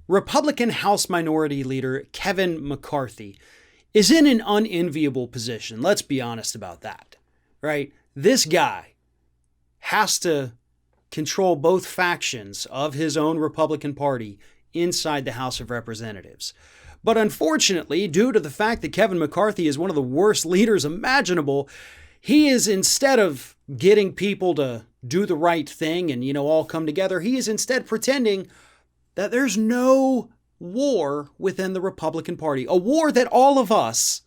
Republican House Minority Leader Kevin McCarthy is in an unenviable position. Let's be honest about that, right? This guy has to control both factions of his own Republican Party inside the House of Representatives. But unfortunately, due to the fact that Kevin McCarthy is one of the worst leaders imaginable, he is, instead of getting people to do the right thing and, all come together, he is instead pretending that there's no war within the Republican Party, a war that all of us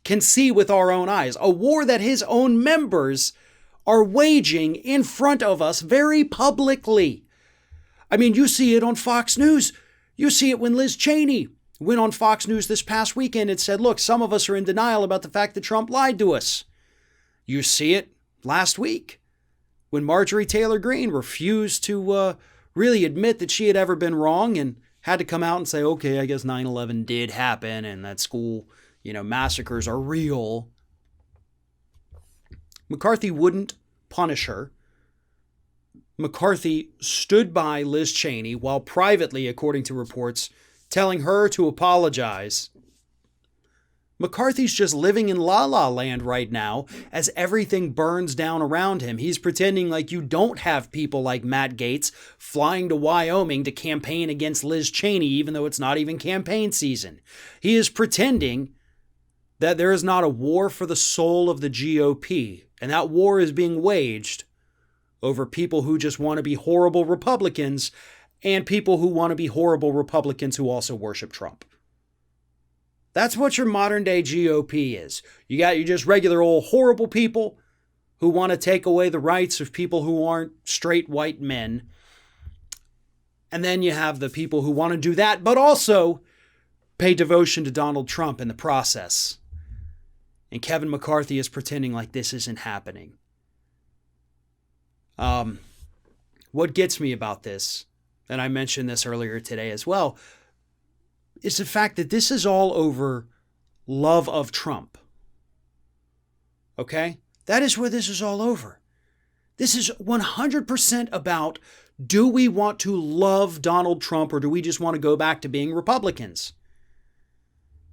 can see with our own eyes, a war that his own members are waging in front of us very publicly. I mean, you see it on Fox News. You see it when Liz Cheney went on Fox News this past weekend and said, look, some of us are in denial about the fact that Trump lied to us. You see it last week when Marjorie Taylor Greene refused to really admit that she had ever been wrong and had to come out and say, okay, I guess 9/11 did happen and that school, massacres are real. McCarthy wouldn't punish her. McCarthy stood by Liz Cheney while privately, according to reports, telling her to apologize. McCarthy's just living in la la land right now as everything burns down around him. He's pretending like you don't have people like Matt Gaetz flying to Wyoming to campaign against Liz Cheney, even though it's not even campaign season. He is pretending that there is not a war for the soul of the GOP, and that war is being waged over people who just want to be horrible Republicans and people who want to be horrible Republicans who also worship Trump. That's what your modern day GOP is. You got your just regular old horrible people who want to take away the rights of people who aren't straight white men. And then you have the people who want to do that, but also pay devotion to Donald Trump in the process. And Kevin McCarthy is pretending like this isn't happening. What gets me about this, and I mentioned this earlier today as well, is the fact that this is all over love of Trump. Okay? That is where this is all over. This is 100% about, do we want to love Donald Trump or do we just want to go back to being Republicans?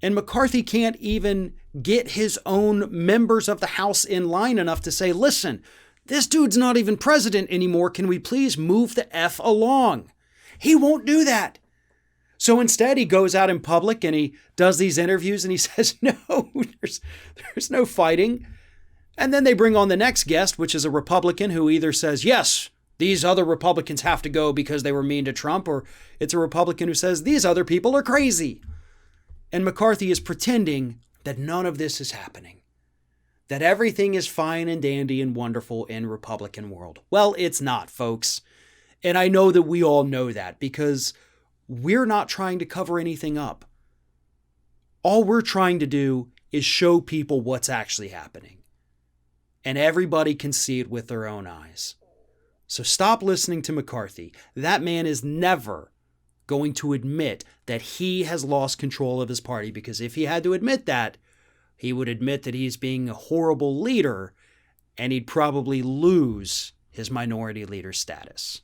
And McCarthy can't even get his own members of the House in line enough to say, listen, this dude's not even president anymore. Can we please move the F along? He won't do that. So instead, he goes out in public and he does these interviews and he says, no, there's no fighting. And then they bring on the next guest, which is a Republican who either says, yes, these other Republicans have to go because they were mean to Trump, or it's a Republican who says, these other people are crazy. And McCarthy is pretending that none of this is happening, that everything is fine and dandy and wonderful in Republican world. Well, it's not, folks. And I know that we all know that because we're not trying to cover anything up. All we're trying to do is show people what's actually happening. And everybody can see it with their own eyes. So stop listening to McCarthy. That man is never going to admit that he has lost control of his party, because if he had to admit that, he would admit that he's being a horrible leader and he'd probably lose his minority leader status.